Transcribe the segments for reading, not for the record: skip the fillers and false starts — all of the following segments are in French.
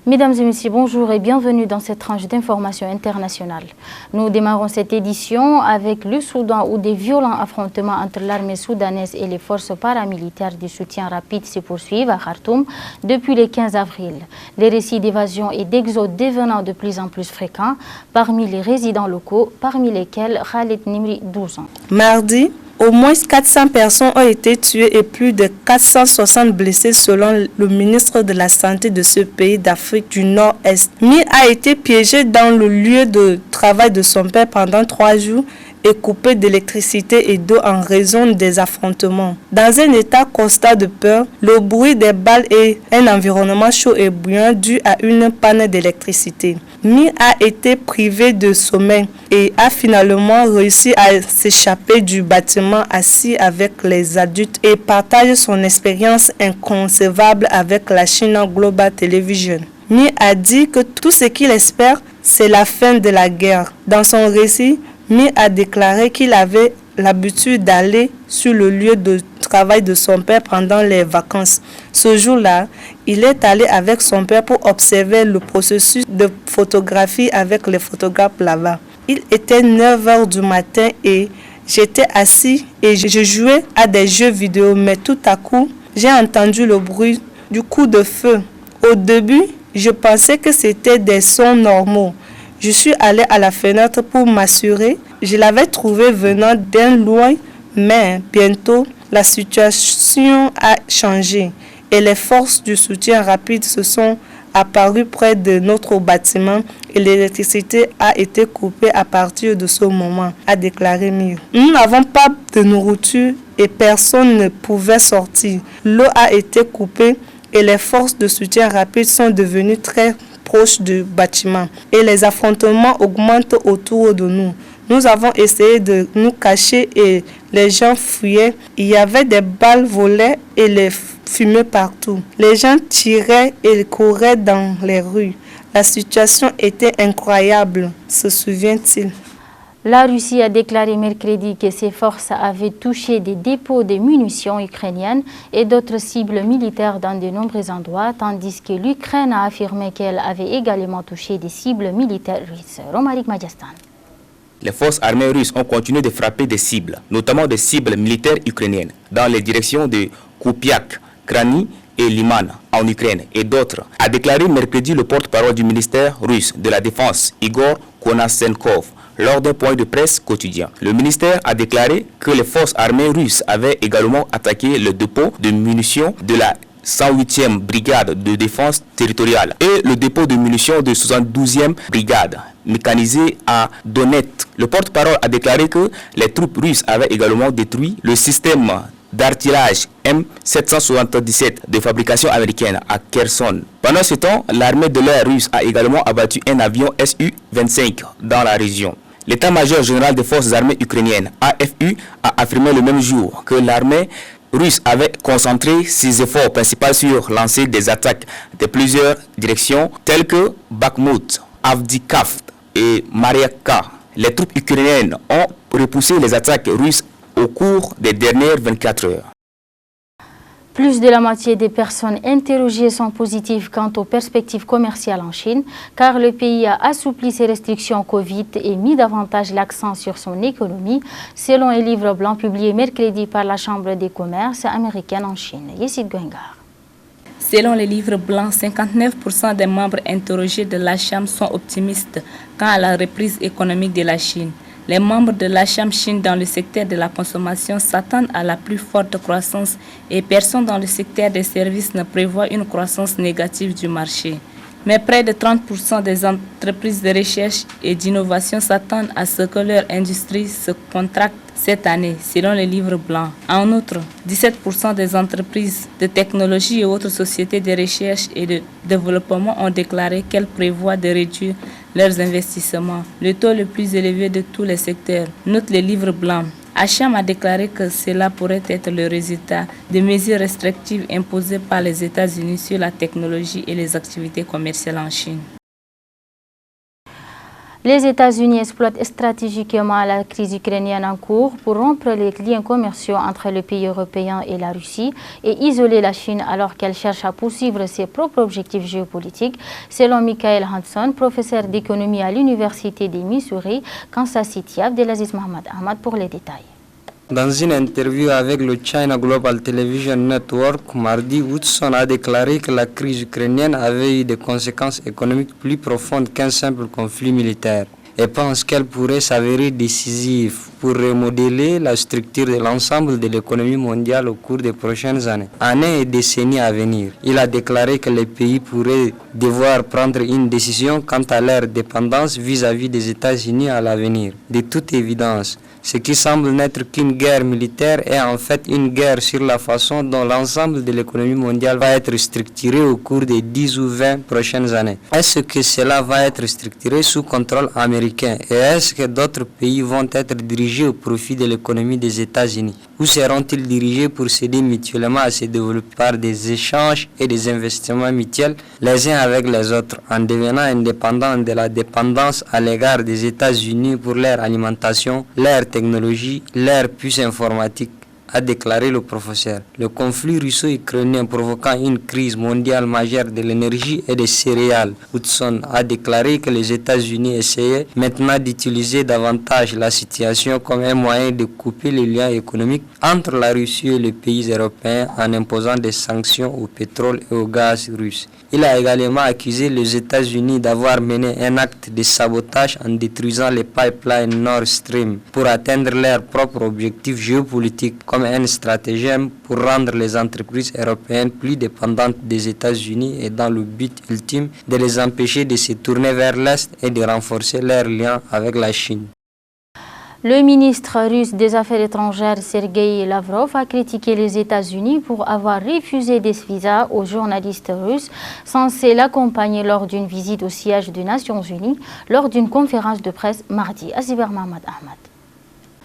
Mesdames et messieurs, bonjour et bienvenue dans cette tranche d'information internationale. Nous démarrons cette édition avec le Soudan où des violents affrontements entre l'armée soudanaise et les forces paramilitaires de soutien rapide se poursuivent à Khartoum depuis le 15 avril. Les récits d'évasion et d'exode devenant de plus en plus fréquents parmi les résidents locaux, parmi lesquels Khaled Nimri, 12 ans. Mardi, au moins 400 personnes ont été tuées et plus de 460 blessés selon le ministre de la Santé de ce pays d'Afrique du Nord-Est. Mir a été piégé dans le lieu de travail de son père pendant 3 jours et coupé d'électricité et d'eau en raison des affrontements. Dans un état constant de peur, le bruit des balles et un environnement chaud et bruyant dû à une panne d'électricité. Mir a été privé de sommeil et a finalement réussi à s'échapper du bâtiment assis avec les adultes et partage son expérience inconcevable avec la China Global Television. Mir a dit que tout ce qu'il espère, c'est la fin de la guerre. Dans son récit, Mir a déclaré qu'il avait l'habitude d'aller sur le lieu de travail de son père pendant les vacances. Ce jour-là, il est allé avec son père pour observer le processus de photographie avec les photographes là-bas. Il était 9 h du matin et j'étais assis et je jouais à des jeux vidéo, mais tout à coup, j'ai entendu le bruit du coup de feu. Au début, je pensais que c'était des sons normaux. Je suis allé à la fenêtre pour m'assurer. Je l'avais trouvé venant d'un loin, mais bientôt, la situation a changé et les forces du soutien rapide se sont apparues près de notre bâtiment et l'électricité a été coupée à partir de ce moment, a déclaré Mir. Nous n'avons pas de nourriture et personne ne pouvait sortir. L'eau a été coupée et les forces de soutien rapide sont devenues très proche du bâtiment et les affrontements augmentent autour de nous. Nous avons essayé de nous cacher et les gens fuyaient. Il y avait des balles volées et les fumées partout. Les gens tiraient et couraient dans les rues. La situation était incroyable, se souvient-il. La Russie a déclaré mercredi que ses forces avaient touché des dépôts de munitions ukrainiennes et d'autres cibles militaires dans de nombreux endroits, tandis que l'Ukraine a affirmé qu'elle avait également touché des cibles militaires russes. Romaric Majestan. Les forces armées russes ont continué de frapper des cibles, notamment des cibles militaires ukrainiennes, dans les directions de Kupiak, Krani et Liman en Ukraine et d'autres, a déclaré mercredi le porte-parole du ministère russe de la Défense, Igor Konashenkov, lors d'un point de presse quotidien. Le ministère a déclaré que les forces armées russes avaient également attaqué le dépôt de munitions de la 108e brigade de défense territoriale et le dépôt de munitions de 72e brigade mécanisée à Donetsk. Le porte-parole a déclaré que les troupes russes avaient également détruit le système d'artillage M777 de fabrication américaine à Kherson. Pendant ce temps, l'armée de l'air russe a également abattu un avion Su-25 dans la région. L'état-major général des forces armées ukrainiennes, AFU, a affirmé le même jour que l'armée russe avait concentré ses efforts principaux sur lancer des attaques de plusieurs directions telles que Bakhmut, Avdiivka et Mariivka. Les troupes ukrainiennes ont repoussé les attaques russes au cours des dernières 24 heures. Plus de la moitié des personnes interrogées sont positives quant aux perspectives commerciales en Chine, car le pays a assoupli ses restrictions Covid et mis davantage l'accent sur son économie, selon un livre blanc publié mercredi par la Chambre des commerces américaine en Chine. Yessid Gwengar. Selon le livre blanc, 59% des membres interrogés de la Chambre sont optimistes quant à la reprise économique de la Chine. Les membres de la Chambre Chine dans le secteur de la consommation s'attendent à la plus forte croissance et personne dans le secteur des services ne prévoit une croissance négative du marché. Mais près de 30% des entreprises de recherche et d'innovation s'attendent à ce que leur industrie se contracte cette année, selon le livre blanc. En outre, 17% des entreprises de technologie et autres sociétés de recherche et de développement ont déclaré qu'elles prévoient de réduire leurs investissements, le taux le plus élevé de tous les secteurs, note le livre blanc. Hacham a déclaré que cela pourrait être le résultat de mesures restrictives imposées par les États-Unis sur la technologie et les activités commerciales en Chine. Les États-Unis exploitent stratégiquement la crise ukrainienne en cours pour rompre les liens commerciaux entre le pays européen et la Russie et isoler la Chine alors qu'elle cherche à poursuivre ses propres objectifs géopolitiques, selon Michael Hanson, professeur d'économie à l'Université de Missouri, Kansas City. Abdelaziz Mohamed Ahmad pour les détails. Dans une interview avec le China Global Television Network, mardi, Woodson a déclaré que la crise ukrainienne avait eu des conséquences économiques plus profondes qu'un simple conflit militaire et pense qu'elle pourrait s'avérer décisive pour remodeler la structure de l'ensemble de l'économie mondiale au cours des prochaines années et décennies à venir. Il a déclaré que les pays pourraient devoir prendre une décision quant à leur dépendance vis-à-vis des États-Unis à l'avenir. De toute évidence, ce qui semble n'être qu'une guerre militaire est en fait une guerre sur la façon dont l'ensemble de l'économie mondiale va être structuré au cours des 10 ou 20 prochaines années. Est-ce que cela va être structuré sous contrôle américain et est-ce que d'autres pays vont être dirigés au profit de l'économie des États-Unis? Ou seront-ils dirigés pour s'aider mutuellement à se développer par des échanges et des investissements mutuels les uns avec les autres en devenant indépendants de la dépendance à l'égard des États-Unis pour leur alimentation, leur technologie, leur puce informatique, a déclaré le professeur. Le conflit russo-ukrainien provoquant une crise mondiale majeure de l'énergie et des céréales. Woodson a déclaré que les États-Unis essayaient maintenant d'utiliser davantage la situation comme un moyen de couper les liens économiques entre la Russie et les pays européens en imposant des sanctions au pétrole et au gaz russe. Il a également accusé les États-Unis d'avoir mené un acte de sabotage en détruisant les pipelines Nord Stream pour atteindre leurs propres objectifs géopolitiques comme un stratagème pour rendre les entreprises européennes plus dépendantes des États-Unis et dans le but ultime de les empêcher de se tourner vers l'Est et de renforcer leurs liens avec la Chine. Le ministre russe des Affaires étrangères Sergueï Lavrov a critiqué les États-Unis pour avoir refusé des visas aux journalistes russes censés l'accompagner lors d'une visite au siège des Nations Unies lors d'une conférence de presse mardi. Asiber Mohamed Ahmad.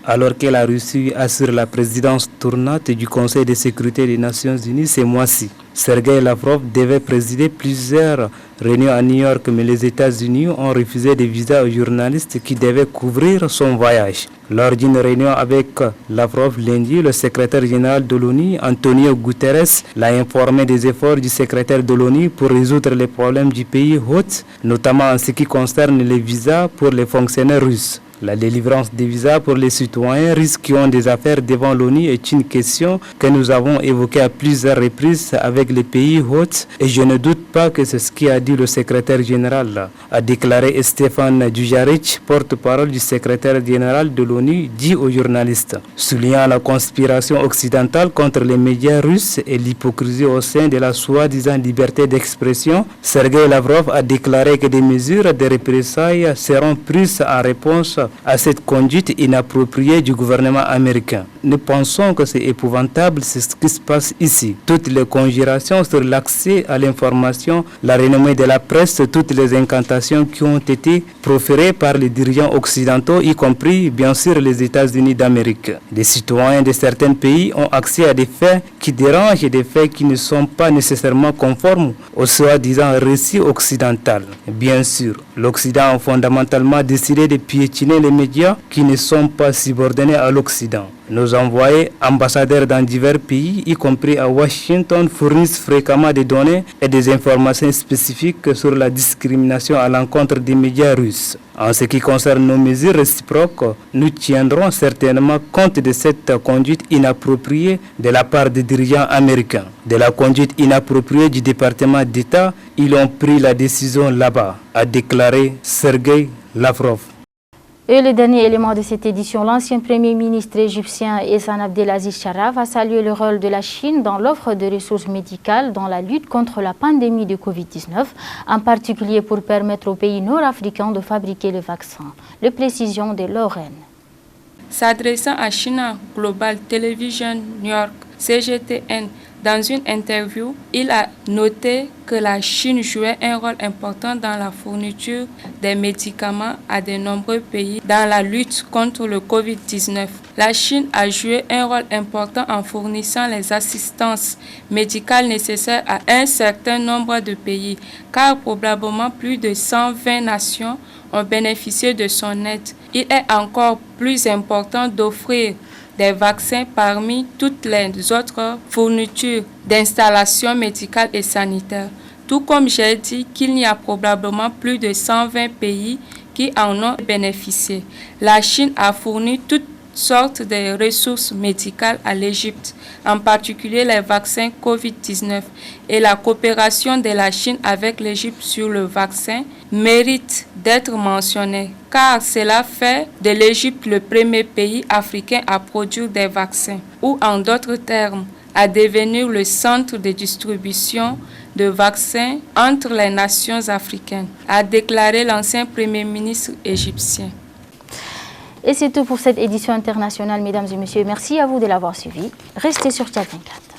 Alors que la Russie assure la présidence tournante du Conseil de sécurité des Nations Unies ce mois-ci, Sergueï Lavrov devait présider plusieurs réunions à New York, mais les États-Unis ont refusé des visas aux journalistes qui devaient couvrir son voyage. Lors d'une réunion avec Lavrov lundi, le secrétaire général de l'ONU, Antonio Guterres, l'a informé des efforts du secrétaire de l'ONU pour résoudre les problèmes du pays hôte, notamment en ce qui concerne les visas pour les fonctionnaires russes. La délivrance des visas pour les citoyens russes qui ont des affaires devant l'ONU est une question que nous avons évoquée à plusieurs reprises avec les pays hôtes et je ne doute pas que c'est ce qu'a dit le secrétaire général, a déclaré Stéphane Dujarric, porte-parole du secrétaire général de l'ONU, dit aux journalistes. Soulignant la conspiration occidentale contre les médias russes et l'hypocrisie au sein de la soi-disant liberté d'expression, Sergueï Lavrov a déclaré que des mesures de représailles seront prises en réponse à cette conduite inappropriée du gouvernement américain. Nous pensons que c'est épouvantable, c'est ce qui se passe ici. Toutes les conjurations sur l'accès à l'information, la renommée de la presse, toutes les incantations qui ont été proférées par les dirigeants occidentaux, y compris bien sûr les États-Unis d'Amérique. Les citoyens de certains pays ont accès à des faits qui dérangent et des faits qui ne sont pas nécessairement conformes au soi-disant récit occidental. Bien sûr, l'Occident a fondamentalement décidé de piétiner les médias qui ne sont pas subordonnés à l'Occident. Nos envoyés ambassadeurs dans divers pays, y compris à Washington, fournissent fréquemment des données et des informations spécifiques sur la discrimination à l'encontre des médias russes. En ce qui concerne nos mesures réciproques, nous tiendrons certainement compte de cette conduite inappropriée de la part des dirigeants américains. De la conduite inappropriée du département d'État, ils ont pris la décision là-bas, a déclaré Sergueï Lavrov. Et le dernier élément de cette édition, l'ancien premier ministre égyptien Ehsan Abdelaziz Sharaf a salué le rôle de la Chine dans l'offre de ressources médicales dans la lutte contre la pandémie de Covid-19, en particulier pour permettre aux pays nord-africains de fabriquer le vaccin. Les précisions de Lorraine. S'adressant à China Global Television New York, CGTN Dans une interview, il a noté que la Chine jouait un rôle important dans la fourniture des médicaments à de nombreux pays dans la lutte contre le Covid-19. La Chine a joué un rôle important en fournissant les assistances médicales nécessaires à un certain nombre de pays, car probablement plus de 120 nations ont bénéficié de son aide. Il est encore plus important d'offrir des vaccins parmi toutes les autres fournitures d'installations médicales et sanitaires. Tout comme j'ai dit qu'il y a probablement plus de 120 pays qui en ont bénéficié. La Chine a fourni toutes sortes de ressources médicales à l'Égypte, en particulier les vaccins COVID-19, et la coopération de la Chine avec l'Égypte sur le vaccin mérite d'être mentionnée, car cela fait de l'Égypte le premier pays africain à produire des vaccins, ou en d'autres termes, à devenir le centre de distribution de vaccins entre les nations africaines, a déclaré l'ancien Premier ministre égyptien. Et c'est tout pour cette édition internationale, mesdames et messieurs. Merci à vous de l'avoir suivi. Restez sur Tchad 24.